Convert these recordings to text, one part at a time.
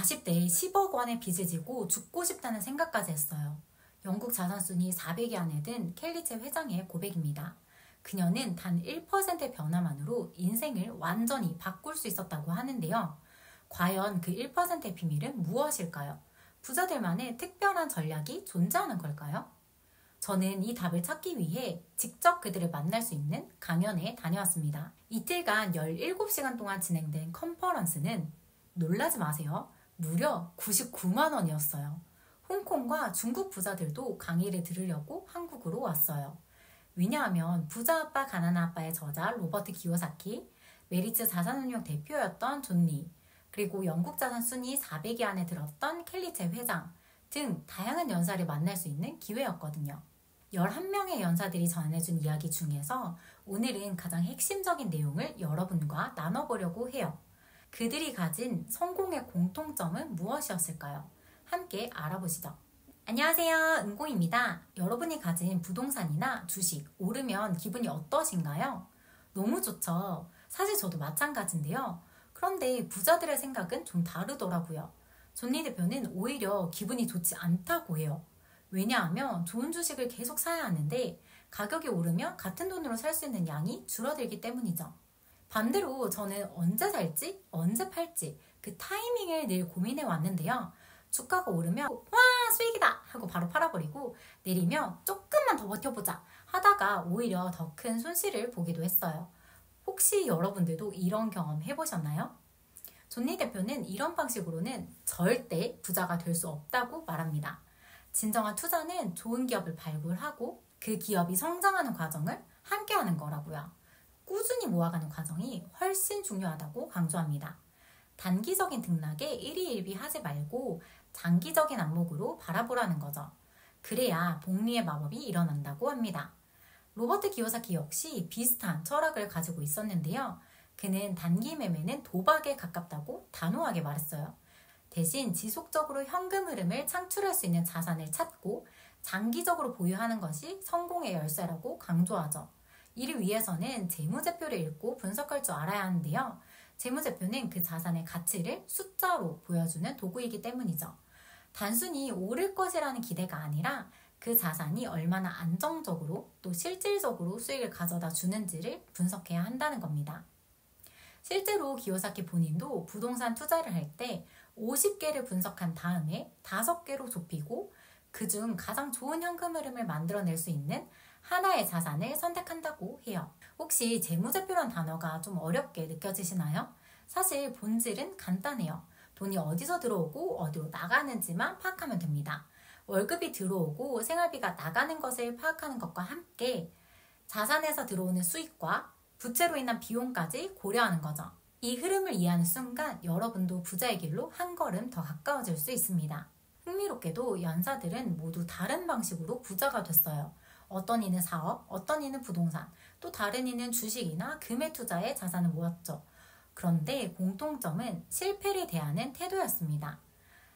40대에 10억 원의 빚을 지고 죽고 싶다는 생각까지 했어요. 영국 자산 순위 400위 안에 든 켈리체 회장의 고백입니다. 그녀는 단 1%의 변화만으로 인생을 완전히 바꿀 수 있었다고 하는데요. 과연 그 1%의 비밀은 무엇일까요? 부자들만의 특별한 전략이 존재하는 걸까요? 저는 이 답을 찾기 위해 직접 그들을 만날 수 있는 강연에 다녀왔습니다. 이틀간 17시간 동안 진행된 컨퍼런스는 놀라지 마세요. 무려 99만 원이었어요. 홍콩과 중국 부자들도 강의를 들으려고 한국으로 왔어요. 왜냐하면 부자 아빠 가난한 아빠의 저자 로버트 기요사키, 메리츠 자산운용 대표였던 존 리, 그리고 영국 자산 순위 400위 안에 들었던 켈리체 회장 등 다양한 연사를 만날 수 있는 기회였거든요. 11명의 연사들이 전해준 이야기 중에서 오늘은 가장 핵심적인 내용을 여러분과 나눠보려고 해요. 그들이 가진 성공의 공통점은 무엇이었을까요? 함께 알아보시죠. 안녕하세요, 은고입니다. 여러분이 가진 부동산이나 주식 오르면 기분이 어떠신가요? 너무 좋죠. 사실 저도 마찬가지인데요. 그런데 부자들의 생각은 좀 다르더라고요. 존리 대표는 오히려 기분이 좋지 않다고 해요. 왜냐하면 좋은 주식을 계속 사야 하는데 가격이 오르면 같은 돈으로 살 수 있는 양이 줄어들기 때문이죠. 반대로 저는 언제 살지, 언제 팔지 그 타이밍을 늘 고민해 왔는데요. 주가가 오르면 와 수익이다 하고 바로 팔아버리고 내리면 조금만 더 버텨보자 하다가 오히려 더 큰 손실을 보기도 했어요. 혹시 여러분들도 이런 경험 해보셨나요? 존리 대표는 이런 방식으로는 절대 부자가 될 수 없다고 말합니다. 진정한 투자는 좋은 기업을 발굴하고 그 기업이 성장하는 과정을 함께하는 거라고요. 꾸준히 모아가는 과정이 훨씬 중요하다고 강조합니다. 단기적인 등락에 일희일비하지 말고 장기적인 안목으로 바라보라는 거죠. 그래야 복리의 마법이 일어난다고 합니다. 로버트 기요사키 역시 비슷한 철학을 가지고 있었는데요. 그는 단기 매매는 도박에 가깝다고 단호하게 말했어요. 대신 지속적으로 현금 흐름을 창출할 수 있는 자산을 찾고 장기적으로 보유하는 것이 성공의 열쇠라고 강조하죠. 이를 위해서는 재무제표를 읽고 분석할 줄 알아야 하는데요. 재무제표는 그 자산의 가치를 숫자로 보여주는 도구이기 때문이죠. 단순히 오를 것이라는 기대가 아니라 그 자산이 얼마나 안정적으로 또 실질적으로 수익을 가져다 주는지를 분석해야 한다는 겁니다. 실제로 기요사키 본인도 부동산 투자를 할 때 50개를 분석한 다음에 5개로 좁히고 그중 가장 좋은 현금 흐름을 만들어낼 수 있는 하나의 자산을 선택한다고 해요. 혹시 재무제표란 단어가 좀 어렵게 느껴지시나요? 사실 본질은 간단해요. 돈이 어디서 들어오고 어디로 나가는지만 파악하면 됩니다. 월급이 들어오고 생활비가 나가는 것을 파악하는 것과 함께 자산에서 들어오는 수익과 부채로 인한 비용까지 고려하는 거죠. 이 흐름을 이해하는 순간 여러분도 부자의 길로 한 걸음 더 가까워질 수 있습니다. 흥미롭게도 연사들은 모두 다른 방식으로 부자가 됐어요. 어떤 이는 사업, 어떤 이는 부동산, 또 다른 이는 주식이나 금에 투자해 자산을 모았죠. 그런데 공통점은 실패를 대하는 태도였습니다.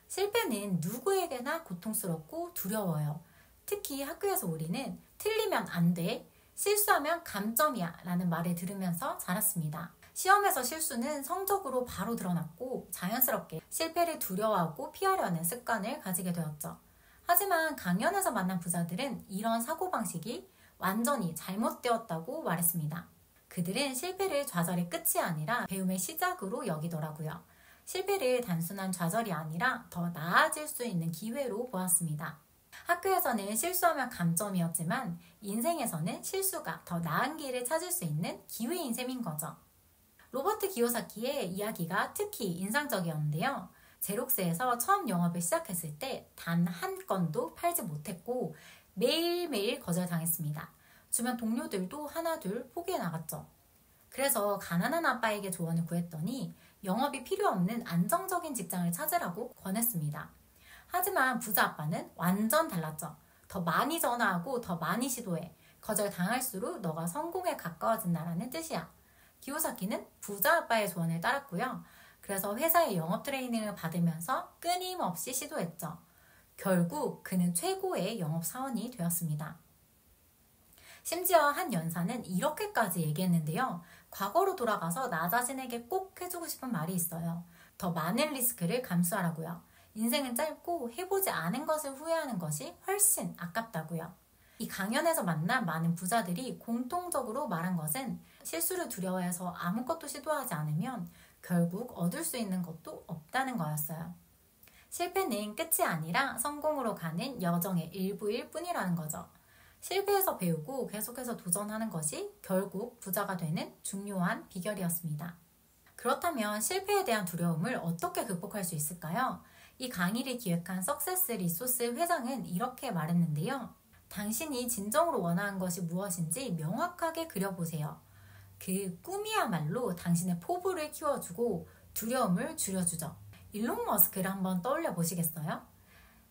실패는 누구에게나 고통스럽고 두려워요. 특히 학교에서 우리는 틀리면 안 돼, 실수하면 감점이야 라는 말을 들으면서 자랐습니다. 시험에서 실수는 성적으로 바로 드러났고 자연스럽게 실패를 두려워하고 피하려는 습관을 가지게 되었죠. 하지만 강연에서 만난 부자들은 이런 사고방식이 완전히 잘못되었다고 말했습니다. 그들은 실패를 좌절의 끝이 아니라 배움의 시작으로 여기더라고요. 실패를 단순한 좌절이 아니라 더 나아질 수 있는 기회로 보았습니다. 학교에서는 실수하면 감점이었지만 인생에서는 실수가 더 나은 길을 찾을 수 있는 기회인 셈인 거죠. 로버트 기요사키의 이야기가 특히 인상적이었는데요. 제록스에서 처음 영업을 시작했을 때 단 한 건도 팔지 못했고 매일매일 거절당했습니다. 주변 동료들도 하나둘 포기해 나갔죠. 그래서 가난한 아빠에게 조언을 구했더니 영업이 필요 없는 안정적인 직장을 찾으라고 권했습니다. 하지만 부자 아빠는 완전 달랐죠. 더 많이 전화하고 더 많이 시도해. 거절당할수록 너가 성공에 가까워진다라는 뜻이야. 기요사키는 부자 아빠의 조언을 따랐고요. 그래서 회사의 영업 트레이닝을 받으면서 끊임없이 시도했죠. 결국 그는 최고의 영업 사원이 되었습니다. 심지어 한 연사는 이렇게까지 얘기했는데요. 과거로 돌아가서 나 자신에게 꼭 해주고 싶은 말이 있어요. 더 많은 리스크를 감수하라고요. 인생은 짧고 해보지 않은 것을 후회하는 것이 훨씬 아깝다고요. 이 강연에서 만난 많은 부자들이 공통적으로 말한 것은 실수를 두려워해서 아무것도 시도하지 않으면 결국 얻을 수 있는 것도 없다는 거였어요. 실패는 끝이 아니라 성공으로 가는 여정의 일부일 뿐이라는 거죠. 실패해서 배우고 계속해서 도전하는 것이 결국 부자가 되는 중요한 비결이었습니다. 그렇다면 실패에 대한 두려움을 어떻게 극복할 수 있을까요? 이 강의를 기획한 석세스 리소스 회장은 이렇게 말했는데요. 당신이 진정으로 원하는 것이 무엇인지 명확하게 그려보세요. 그 꿈이야말로 당신의 포부를 키워주고 두려움을 줄여주죠. 일론 머스크를 한번 떠올려 보시겠어요?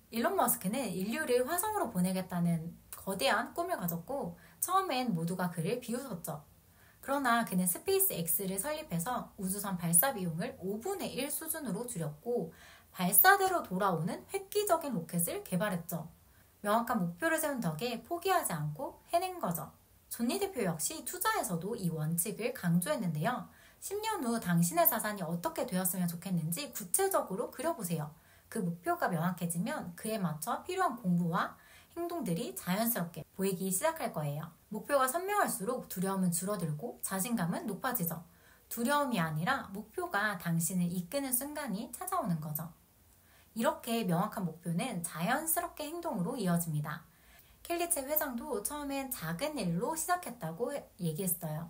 일론 머스크는 인류를 화성으로 보내겠다는 거대한 꿈을 가졌고 처음엔 모두가 그를 비웃었죠. 그러나 그는 스페이스 X를 설립해서 우주선 발사 비용을 5분의 1 수준으로 줄였고 발사대로 돌아오는 획기적인 로켓을 개발했죠. 명확한 목표를 세운 덕에 포기하지 않고 해낸 거죠. 존니 대표 역시 투자에서도 이 원칙을 강조했는데요. 10년 후 당신의 자산이 어떻게 되었으면 좋겠는지 구체적으로 그려보세요. 그 목표가 명확해지면 그에 맞춰 필요한 공부와 행동들이 자연스럽게 보이기 시작할 거예요. 목표가 선명할수록 두려움은 줄어들고 자신감은 높아지죠. 두려움이 아니라 목표가 당신을 이끄는 순간이 찾아오는 거죠. 이렇게 명확한 목표는 자연스럽게 행동으로 이어집니다. 켈리체 회장도 처음엔 작은 일로 시작했다고 얘기했어요.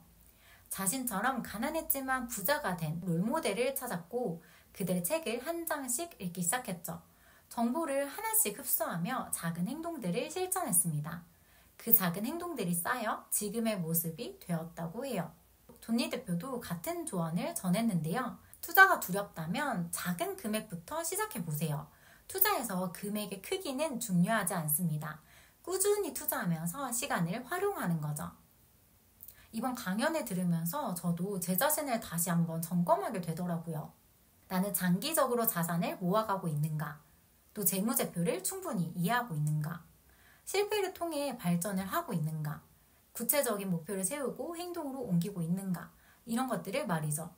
자신처럼 가난했지만 부자가 된 롤모델을 찾았고 그들의 책을 한 장씩 읽기 시작했죠. 정보를 하나씩 흡수하며 작은 행동들을 실천했습니다. 그 작은 행동들이 쌓여 지금의 모습이 되었다고 해요. 존니 대표도 같은 조언을 전했는데요. 투자가 두렵다면 작은 금액부터 시작해보세요. 투자에서 금액의 크기는 중요하지 않습니다. 꾸준히 투자하면서 시간을 활용하는 거죠. 이번 강연을 들으면서 저도 제 자신을 다시 한번 점검하게 되더라고요. 나는 장기적으로 자산을 모아가고 있는가? 또 재무제표를 충분히 이해하고 있는가? 실패를 통해 발전을 하고 있는가? 구체적인 목표를 세우고 행동으로 옮기고 있는가? 이런 것들을 말이죠.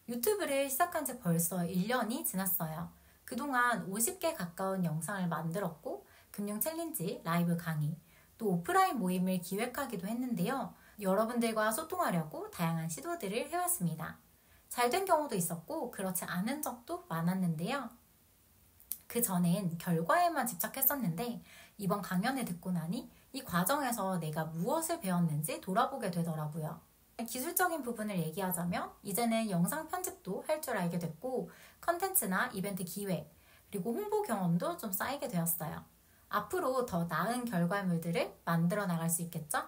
유튜브를 시작한 지 벌써 1년이 지났어요. 그동안 50개 가까운 영상을 만들었고 금융 챌린지, 라이브 강의, 또 오프라인 모임을 기획하기도 했는데요. 여러분들과 소통하려고 다양한 시도들을 해왔습니다. 잘된 경우도 있었고 그렇지 않은 적도 많았는데요. 그 전엔 결과에만 집착했었는데 이번 강연을 듣고 나니 이 과정에서 내가 무엇을 배웠는지 돌아보게 되더라고요. 기술적인 부분을 얘기하자면 이제는 영상 편집도 할 줄 알게 됐고 컨텐츠나 이벤트 기획 그리고 홍보 경험도 좀 쌓이게 되었어요. 앞으로 더 나은 결과물들을 만들어 나갈 수 있겠죠?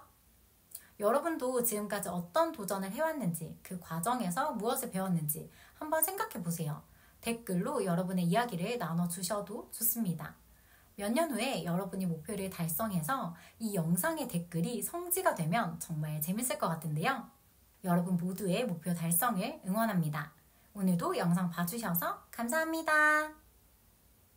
여러분도 지금까지 어떤 도전을 해왔는지 그 과정에서 무엇을 배웠는지 한번 생각해 보세요. 댓글로 여러분의 이야기를 나눠주셔도 좋습니다. 몇 년 후에 여러분이 목표를 달성해서 이 영상의 댓글이 성지가 되면 정말 재밌을 것 같은데요. 여러분 모두의 목표 달성을 응원합니다. 오늘도 영상 봐주셔서 감사합니다.